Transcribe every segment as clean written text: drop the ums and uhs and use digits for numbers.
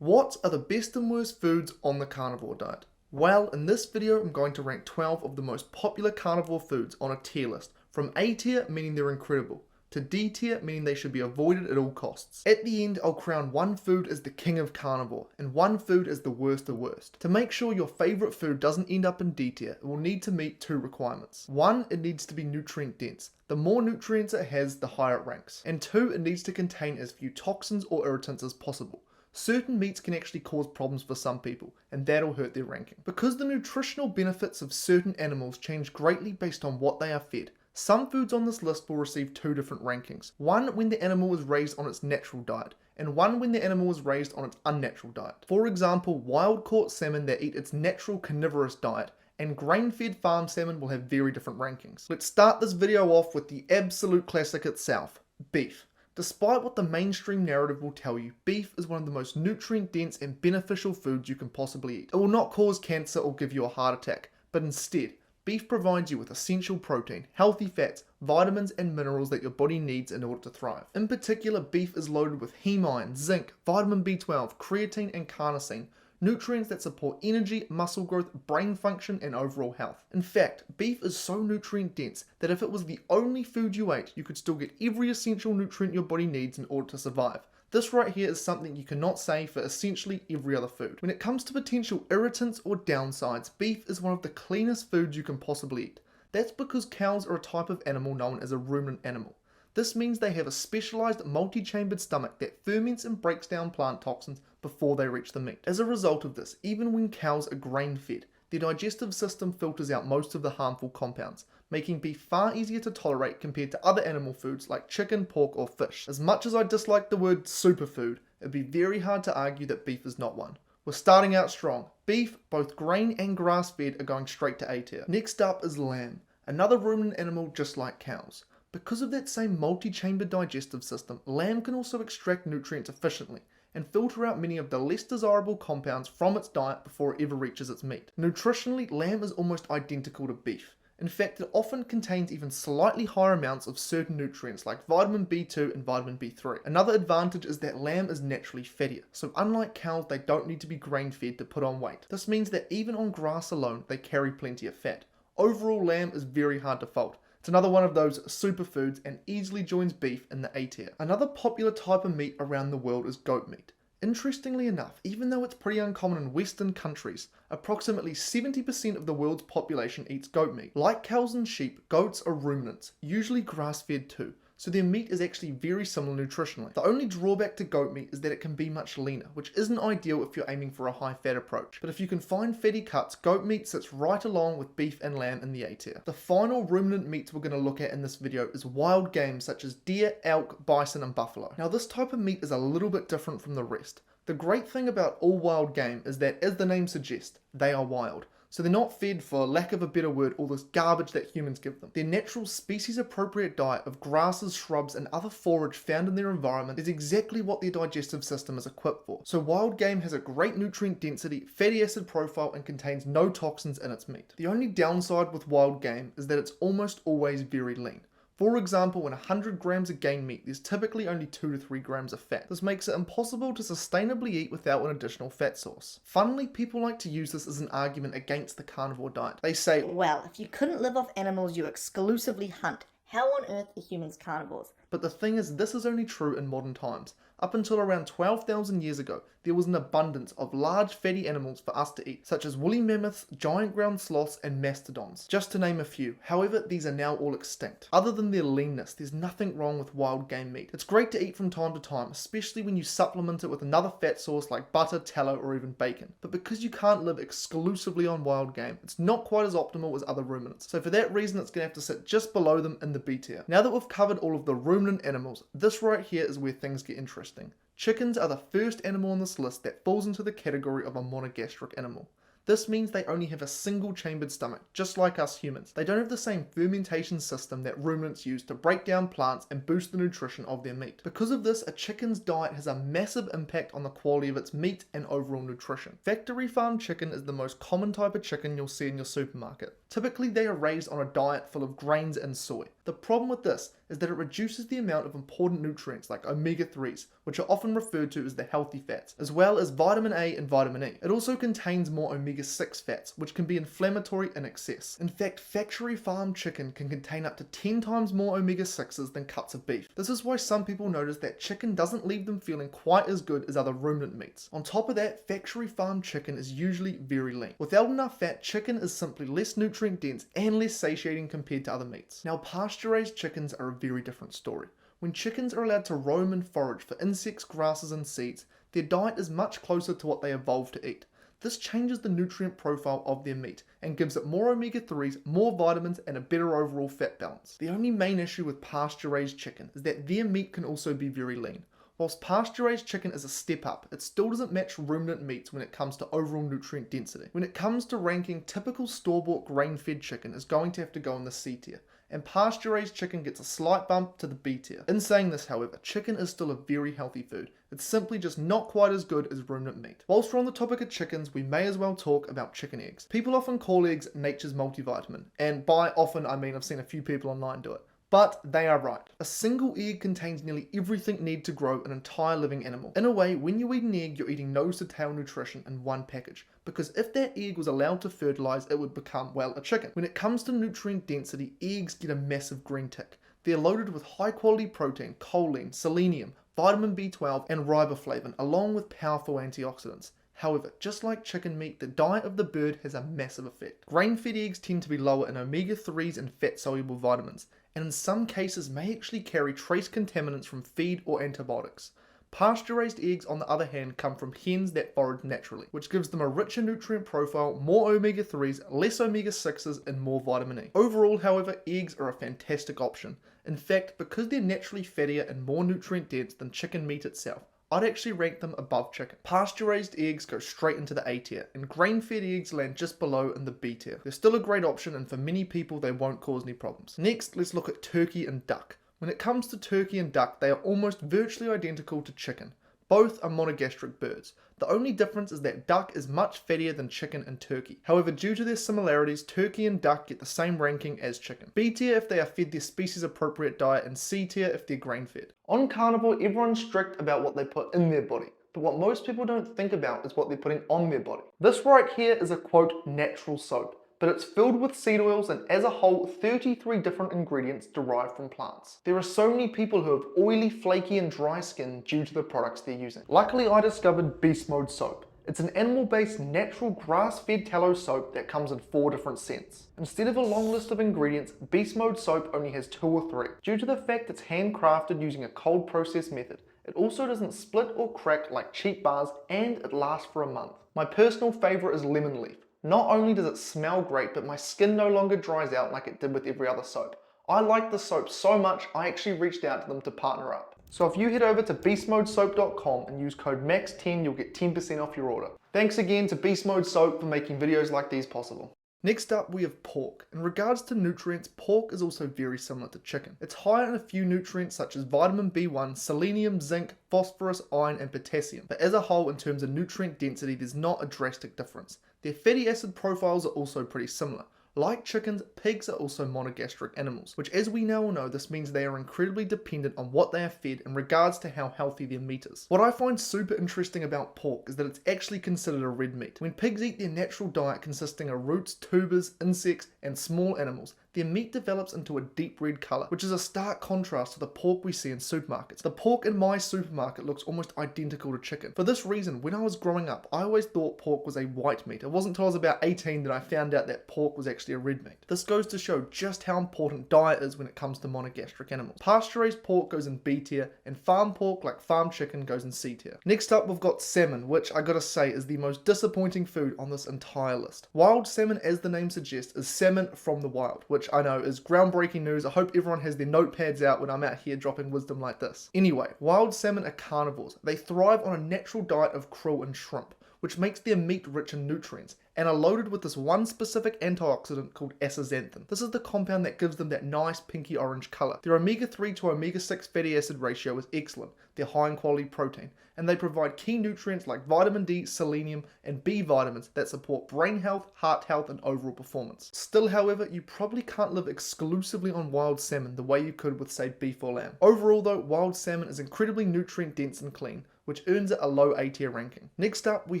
What are the best and worst foods on the carnivore diet? Well, in this video I'm going to rank 12 of the most popular carnivore foods on a tier list, from A tier meaning they're incredible, to D tier meaning they should be avoided at all costs. At the end I'll crown one food as the king of carnivore, and one food as the worst of worst. To make sure your favourite food doesn't end up in D tier, it will need to meet two requirements. One, it needs to be nutrient dense. The more nutrients it has, the higher it ranks. And two, it needs to contain as few toxins or irritants as possible. Certain meats can actually cause problems for some people, and that'll hurt their ranking. Because the nutritional benefits of certain animals change greatly based on what they are fed, some foods on this list will receive two different rankings. One when the animal was raised on its natural diet, and one when the animal was raised on its unnatural diet. For example, wild-caught salmon that eat its natural carnivorous diet and grain-fed farm salmon will have very different rankings. Let's start this video off with the absolute classic itself, beef. Despite what the mainstream narrative will tell you, beef is one of the most nutrient-dense and beneficial foods you can possibly eat. It will not cause cancer or give you a heart attack, but instead, beef provides you with essential protein, healthy fats, vitamins and minerals that your body needs in order to thrive. In particular, beef is loaded with heme iron, zinc, vitamin B12, creatine and carnosine, nutrients that support energy, muscle growth, brain function, and overall health. In fact, beef is so nutrient dense that if it was the only food you ate, you could still get every essential nutrient your body needs in order to survive. This right here is something you cannot say for essentially every other food. When it comes to potential irritants or downsides, beef is one of the cleanest foods you can possibly eat. That's because cows are a type of animal known as a ruminant animal. This means they have a specialized multi-chambered stomach that ferments and breaks down plant toxins before they reach the meat. As a result of this, even when cows are grain-fed, their digestive system filters out most of the harmful compounds, making beef far easier to tolerate compared to other animal foods like chicken, pork, or fish. As much as I dislike the word superfood, it'd be very hard to argue that beef is not one. We're starting out strong. Beef, both grain and grass-fed, are going straight to A tier. Next up is lamb, another ruminant animal just like cows. Because of that same multi-chambered digestive system, lamb can also extract nutrients efficiently and filter out many of the less desirable compounds from its diet before it ever reaches its meat. Nutritionally, lamb is almost identical to beef. In fact, it often contains even slightly higher amounts of certain nutrients like vitamin B2 and vitamin B3. Another advantage is that lamb is naturally fattier, so unlike cows, they don't need to be grain-fed to put on weight. This means that even on grass alone, they carry plenty of fat. Overall, lamb is very hard to fault. It's another one of those superfoods and easily joins beef in the A tier. Another popular type of meat around the world is goat meat. Interestingly enough, even though it's pretty uncommon in Western countries, approximately 70% of the world's population eats goat meat. Like cows and sheep, goats are ruminants, usually grass-fed too, so their meat is actually very similar nutritionally. The only drawback to goat meat is that it can be much leaner, which isn't ideal if you're aiming for a high fat approach. But if you can find fatty cuts, goat meat sits right along with beef and lamb in the A tier. The final ruminant meats we're going to look at in this video is wild game such as deer, elk, bison and buffalo. Now this type of meat is a little bit different from the rest. The great thing about all wild game is that, as the name suggests, they are wild. So they're not fed, for lack of a better word, all this garbage that humans give them. Their natural species-appropriate diet of grasses, shrubs, and other forage found in their environment is exactly what their digestive system is equipped for. So wild game has a great nutrient density, fatty acid profile, and contains no toxins in its meat. The only downside with wild game is that it's almost always very lean. For example, in 100 grams of game meat, there's typically only 2 to 3 grams of fat. This makes it impossible to sustainably eat without an additional fat source. Funnily, people like to use this as an argument against the carnivore diet. They say, well, if you couldn't live off animals you exclusively hunt, how on earth are humans carnivores? But the thing is, this is only true in modern times. Up until around 12,000 years ago, there was an abundance of large fatty animals for us to eat, such as woolly mammoths, giant ground sloths, and mastodons, just to name a few. However, these are now all extinct. Other than their leanness, there's nothing wrong with wild game meat. It's great to eat from time to time, especially when you supplement it with another fat source like butter, tallow, or even bacon. But because you can't live exclusively on wild game, it's not quite as optimal as other ruminants. So for that reason, it's going to have to sit just below them in the B tier. Now that we've covered all of the ruminant animals, this right here is where things get interesting. Chickens are the first animal on this list that falls into the category of a monogastric animal. This means they only have a single chambered stomach, just like us humans. They don't have the same fermentation system that ruminants use to break down plants and boost the nutrition of their meat. Because of this, a chicken's diet has a massive impact on the quality of its meat and overall nutrition. Factory farm chicken is the most common type of chicken you'll see in your supermarket. Typically, they are raised on a diet full of grains and soy. The problem with this is that it reduces the amount of important nutrients like omega-3s, which are often referred to as the healthy fats, as well as vitamin A and vitamin E. It also contains more omega-6 fats, which can be inflammatory in excess. In fact, factory farm chicken can contain up to 10 times more omega-6s than cuts of beef. This is why some people notice that chicken doesn't leave them feeling quite as good as other ruminant meats. On top of that, factory farm chicken is usually very lean. Without enough fat, chicken is simply less nutrient dense and less satiating compared to other meats. Now, pasture-raised chickens are a very different story. When chickens are allowed to roam and forage for insects, grasses, and seeds, their diet is much closer to what they evolved to eat. This changes the nutrient profile of their meat and gives it more omega-3s, more vitamins, and a better overall fat balance. The only main issue with pasture-raised chicken is that their meat can also be very lean. Whilst pasture-raised chicken is a step up, it still doesn't match ruminant meats when it comes to overall nutrient density. When it comes to ranking, typical store-bought grain-fed chicken is going to have to go in the C tier, and pasture-raised chicken gets a slight bump to the B tier. In saying this, however, chicken is still a very healthy food. It's simply just not quite as good as ruminant meat. Whilst we're on the topic of chickens, we may as well talk about chicken eggs. People often call eggs nature's multivitamin, and by often I mean I've seen a few people online do it. But they are right. A single egg contains nearly everything needed to grow an entire living animal. In a way, when you eat an egg, you're eating nose to tail nutrition in one package. Because if that egg was allowed to fertilize, it would become, well, a chicken. When it comes to nutrient density, eggs get a massive green tick. They're loaded with high quality protein, choline, selenium, vitamin B12, and riboflavin, along with powerful antioxidants. However, just like chicken meat, the diet of the bird has a massive effect. Grain-fed eggs tend to be lower in omega-3s and fat-soluble vitamins, and in some cases may actually carry trace contaminants from feed or antibiotics. Pasture-raised eggs, on the other hand, come from hens that forage naturally, which gives them a richer nutrient profile, more omega-3s, less omega-6s, and more vitamin E. Overall, however, eggs are a fantastic option. In fact, because they're naturally fattier and more nutrient-dense than chicken meat itself, I'd actually rank them above chicken. Pasture-raised eggs go straight into the A tier, and grain-fed eggs land just below in the B tier. They're still a great option, and for many people, they won't cause any problems. Next, let's look at turkey and duck. When it comes to turkey and duck, they are almost virtually identical to chicken. Both are monogastric birds. The only difference is that duck is much fattier than chicken and turkey. However, due to their similarities, turkey and duck get the same ranking as chicken. B tier if they are fed their species appropriate diet, and C tier if they're grain fed. On carnivore, everyone's strict about what they put in their body, but what most people don't think about is what they're putting on their body. This right here is a quote natural soap, but it's filled with seed oils and as a whole 33 different ingredients derived from plants. There are so many people who have oily, flaky and dry skin due to the products they're using. Luckily I discovered Beast Mode soap. It's an animal-based natural grass-fed tallow soap that comes in 4 different scents. Instead of a long list of ingredients, Beast Mode soap only has 2 or 3. Due to the fact it's handcrafted using a cold process method, it also doesn't split or crack like cheap bars, and it lasts for a month. My personal favourite is lemon leaf. Not only does it smell great, but my skin no longer dries out like it did with every other soap. I like the soap so much, I actually reached out to them to partner up. So if you head over to beastmodesoap.com and use code MAX10, you'll get 10% off your order. Thanks again to Beast Mode Soap for making videos like these possible. Next up, we have pork. In regards to nutrients, pork is also very similar to chicken. It's higher in a few nutrients such as vitamin B1, selenium, zinc, phosphorus, iron, and potassium. But as a whole, in terms of nutrient density, there's not a drastic difference. Their fatty acid profiles are also pretty similar. Like chickens, pigs are also monogastric animals, which as we now know, this means they are incredibly dependent on what they are fed in regards to how healthy their meat is. What I find super interesting about pork is that it's actually considered a red meat. When pigs eat their natural diet consisting of roots, tubers, insects, and small animals, their meat develops into a deep red colour, which is a stark contrast to the pork we see in supermarkets. The pork in my supermarket looks almost identical to chicken. For this reason, when I was growing up, I always thought pork was a white meat. It wasn't until I was about 18 that I found out that pork was actually a red meat. This goes to show just how important diet is when it comes to monogastric animals. Pasture-raised pork goes in B tier, and farm pork, like farm chicken, goes in C tier. Next up, we've got salmon, which I gotta say is the most disappointing food on this entire list. Wild salmon, as the name suggests, is salmon from the wild, which I know is groundbreaking news. I hope everyone has their notepads out when I'm out here dropping wisdom like this. Anyway, wild salmon are carnivores. They thrive on a natural diet of krill and shrimp. which makes their meat rich in nutrients, and are loaded with this one specific antioxidant called astaxanthin. This is the compound that gives them that nice pinky orange color. Their omega-3 to omega-6 fatty acid ratio is excellent. They're high in quality protein, and they provide key nutrients like vitamin D, selenium, and B vitamins that support brain health, heart health, and overall performance. Still, however, you probably can't live exclusively on wild salmon the way you could with, say, beef or lamb. Overall though, wild salmon is incredibly nutrient dense and clean, which earns it a low A tier ranking. Next up, we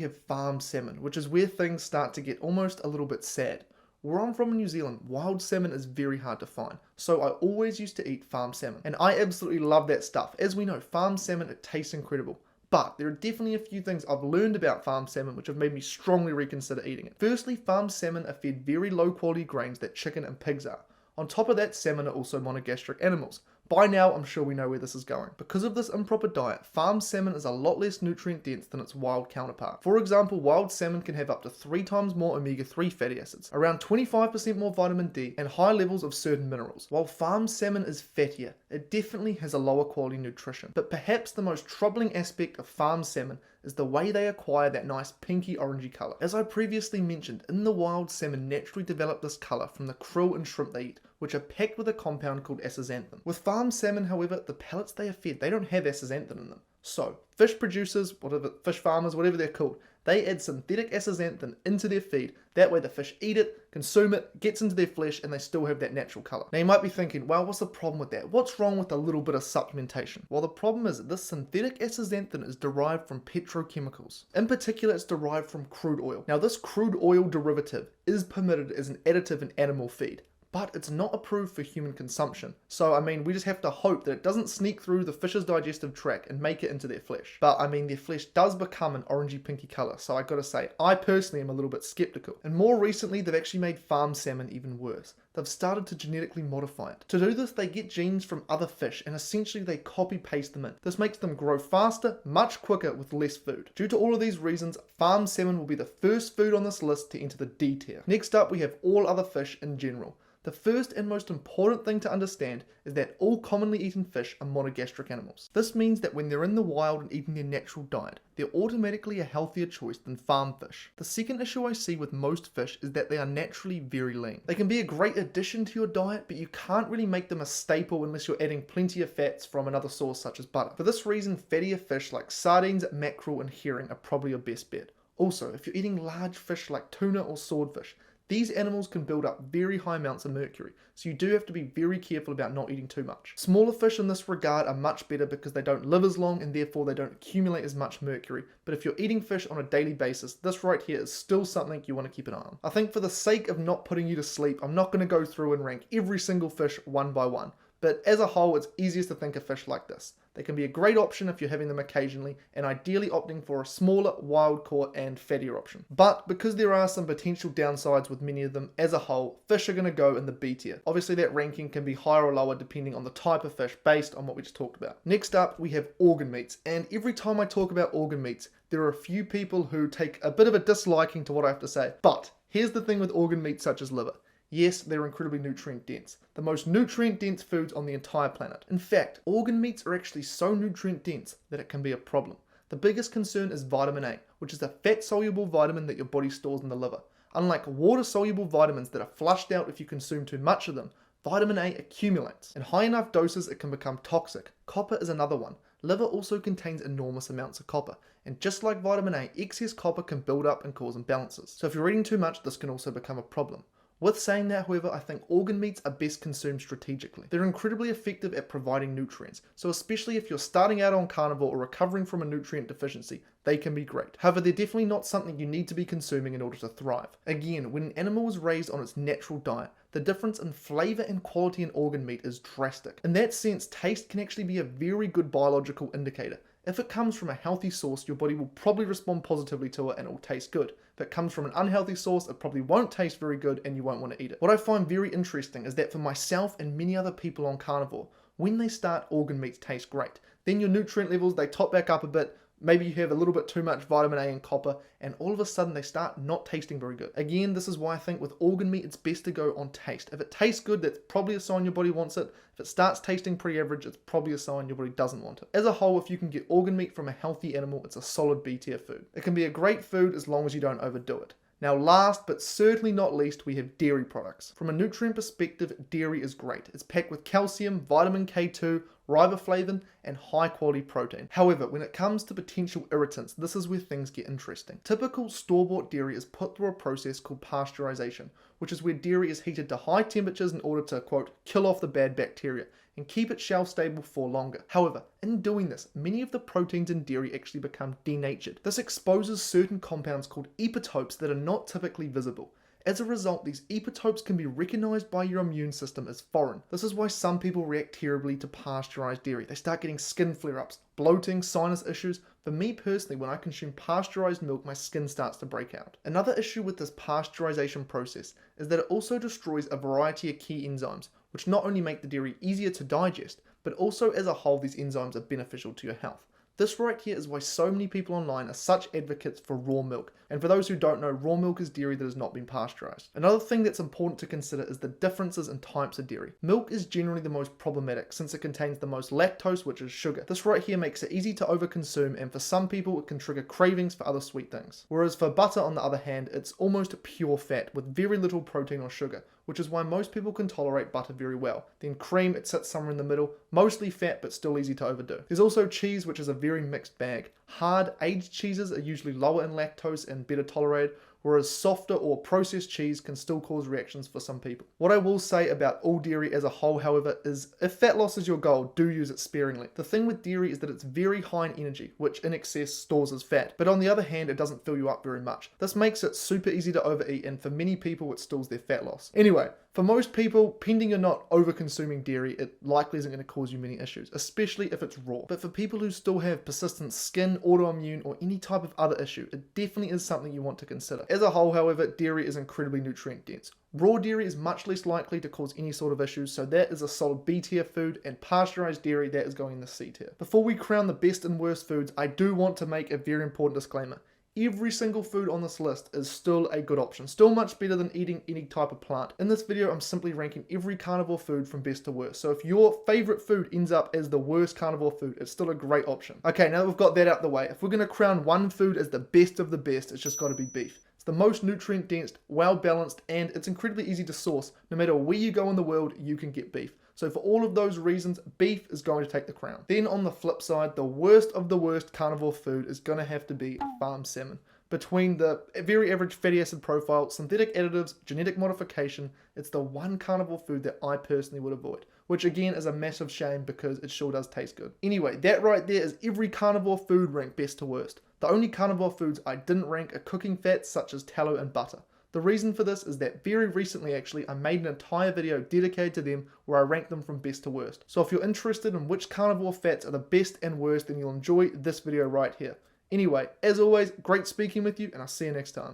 have farm salmon, which is where things start to get almost a little bit sad. Where I'm from in New Zealand, wild salmon is very hard to find, so I always used to eat farm salmon, and I absolutely love that stuff. As we know, farm salmon, it tastes incredible. But there are definitely a few things I've learned about farm salmon which have made me strongly reconsider eating it. Firstly, farm salmon are fed very low quality grains that chicken and pigs are. On top of that, salmon are also monogastric animals. By now, I'm sure we know where this is going. Because of this improper diet, farm salmon is a lot less nutrient dense than its wild counterpart. For example, wild salmon can have up to 3 times more omega-3 fatty acids, around 25% more vitamin D, and high levels of certain minerals. While farm salmon is fattier, it definitely has a lower quality nutrition. But perhaps the most troubling aspect of farm salmon is the way they acquire that nice pinky orangey colour. As I previously mentioned, in the wild, salmon naturally develop this colour from the krill and shrimp they eat, which are packed with a compound called astaxanthin. With farm salmon, however, the pellets they are fed, they don't have astaxanthin in them. So, fish producers, fish farmers, whatever they're called, they add synthetic astaxanthin into their feed. That way the fish eat it, consume it, gets into their flesh, and they still have that natural colour. Now you might be thinking, well, what's the problem with that? What's wrong with a little bit of supplementation? Well, the problem is that this synthetic astaxanthin is derived from petrochemicals. In particular, it's derived from crude oil. Now this crude oil derivative is permitted as an additive in animal feed, but it's not approved for human consumption. So, I mean, we just have to hope that it doesn't sneak through the fish's digestive tract and make it into their flesh. But, I mean, their flesh does become an orangey pinky colour, so I gotta say, I personally am a little bit skeptical. And more recently, they've actually made farm salmon even worse. They've started to genetically modify it. To do this, they get genes from other fish, and essentially they copy-paste them in. This makes them grow faster, much quicker, with less food. Due to all of these reasons, farm salmon will be the first food on this list to enter the D tier. Next up, we have all other fish in general. The first and most important thing to understand is that all commonly eaten fish are monogastric animals. This means that when they're in the wild and eating their natural diet, they're automatically a healthier choice than farm fish. The second issue I see with most fish is that they are naturally very lean. They can be a great addition to your diet, but you can't really make them a staple unless you're adding plenty of fats from another source such as butter. For this reason, fattier fish like sardines, mackerel, and herring are probably your best bet. Also, if you're eating large fish like tuna or swordfish, these animals can build up very high amounts of mercury, so you do have to be very careful about not eating too much. Smaller fish in this regard are much better because they don't live as long and therefore they don't accumulate as much mercury, but if you're eating fish on a daily basis, this right here is still something you want to keep an eye on. I think for the sake of not putting you to sleep, I'm not going to go through and rank every single fish one by one. But as a whole, it's easiest to think of fish like this. They can be a great option if you're having them occasionally, and ideally opting for a smaller, wild-caught, and fattier option. But because there are some potential downsides with many of them, as a whole, fish are going to go in the B tier. Obviously that ranking can be higher or lower depending on the type of fish based on what we just talked about. Next up, we have organ meats, and every time I talk about organ meats, there are a few people who take a bit of a disliking to what I have to say. But here's the thing with organ meats such as liver. Yes, they're incredibly nutrient dense. The most nutrient dense foods on the entire planet. In fact, organ meats are actually so nutrient dense that it can be a problem. The biggest concern is vitamin A, which is a fat soluble vitamin that your body stores in the liver. Unlike water soluble vitamins that are flushed out if you consume too much of them, vitamin A accumulates. In high enough doses, it can become toxic. Copper is another one. Liver also contains enormous amounts of copper, and just like vitamin A, excess copper can build up and cause imbalances. So if you're eating too much, this can also become a problem. With saying that, however, I think organ meats are best consumed strategically. They're incredibly effective at providing nutrients, so especially if you're starting out on carnivore or recovering from a nutrient deficiency, they can be great. However, they're definitely not something you need to be consuming in order to thrive. Again, when an animal is raised on its natural diet, the difference in flavour and quality in organ meat is drastic. In that sense, taste can actually be a very good biological indicator. If it comes from a healthy source, your body will probably respond positively to it and it will taste good. If it comes from an unhealthy source, it probably won't taste very good and you won't want to eat it. What I find very interesting is that for myself and many other people on carnivore, when they start, organ meats taste great. Then your nutrient levels, they top back up a bit. Maybe you have a little bit too much vitamin A and copper, and all of a sudden they start not tasting very good. Again, this is why I think with organ meat, it's best to go on taste. If it tastes good, that's probably a sign your body wants it. If it starts tasting pretty average, it's probably a sign your body doesn't want it. As a whole, if you can get organ meat from a healthy animal, it's a solid B tier food. It can be a great food as long as you don't overdo it. Now last but certainly not least, we have dairy products. From a nutrient perspective, dairy is great. It's packed with calcium, vitamin K2, riboflavin, and high quality protein. However, when it comes to potential irritants, this is where things get interesting. Typical store-bought dairy is put through a process called pasteurization, which is where dairy is heated to high temperatures in order to, quote, kill off the bad bacteria and keep it shelf stable for longer. However, in doing this, many of the proteins in dairy actually become denatured. This exposes certain compounds called epitopes that are not typically visible. As a result, these epitopes can be recognized by your immune system as foreign. This is why some people react terribly to pasteurized dairy. They start getting skin flare-ups, bloating, sinus issues. For me personally, when I consume pasteurized milk, my skin starts to break out. Another issue with this pasteurization process is that it also destroys a variety of key enzymes, which not only make the dairy easier to digest, but also as a whole, these enzymes are beneficial to your health. This right here is why so many people online are such advocates for raw milk. And for those who don't know, raw milk is dairy that has not been pasteurized. Another thing that's important to consider is the differences in types of dairy. Milk is generally the most problematic since it contains the most lactose, which is sugar. This right here makes it easy to overconsume, and for some people it can trigger cravings for other sweet things. Whereas for butter, on the other hand, it's almost pure fat with very little protein or sugar, which is why most people can tolerate butter very well. Then cream, it sits somewhere in the middle, mostly fat but still easy to overdo. There's also cheese, which is a very mixed bag. Hard, aged cheeses are usually lower in lactose and better tolerated, whereas softer or processed cheese can still cause reactions for some people. What I will say about all dairy as a whole, however, is if fat loss is your goal, do use it sparingly. The thing with dairy is that it's very high in energy, which in excess stores as fat, but on the other hand, it doesn't fill you up very much. This makes it super easy to overeat, and for many people, it stalls their fat loss. Anyway, for most people, pending you're not over-consuming dairy, it likely isn't going to cause you many issues, especially if it's raw. But for people who still have persistent skin, autoimmune, or any type of other issue, it definitely is something you want to consider. As a whole, however, dairy is incredibly nutrient dense. Raw dairy is much less likely to cause any sort of issues, so that is a solid B tier food, and pasteurized dairy, that is going in the C tier. Before we crown the best and worst foods, I do want to make a very important disclaimer. Every single food on this list is still a good option, still much better than eating any type of plant. In this video, I'm simply ranking every carnivore food from best to worst. So if your favorite food ends up as the worst carnivore food, it's still a great option. Okay, now that we've got that out the way, if we're going to crown one food as the best of the best, it's just got to be beef. It's the most nutrient dense, well balanced, and it's incredibly easy to source. No matter where you go in the world, you can get beef. So for all of those reasons, beef is going to take the crown. Then on the flip side, the worst of the worst carnivore food is going to have to be farm salmon. Between the very average fatty acid profile, synthetic additives, genetic modification, it's the one carnivore food that I personally would avoid. Which again is a massive shame because it sure does taste good. Anyway, that right there is every carnivore food ranked best to worst. The only carnivore foods I didn't rank are cooking fats such as tallow and butter. The reason for this is that very recently actually I made an entire video dedicated to them where I ranked them from best to worst. So if you're interested in which carnivore fats are the best and worst, then you'll enjoy this video right here. Anyway, as always, great speaking with you, and I'll see you next time.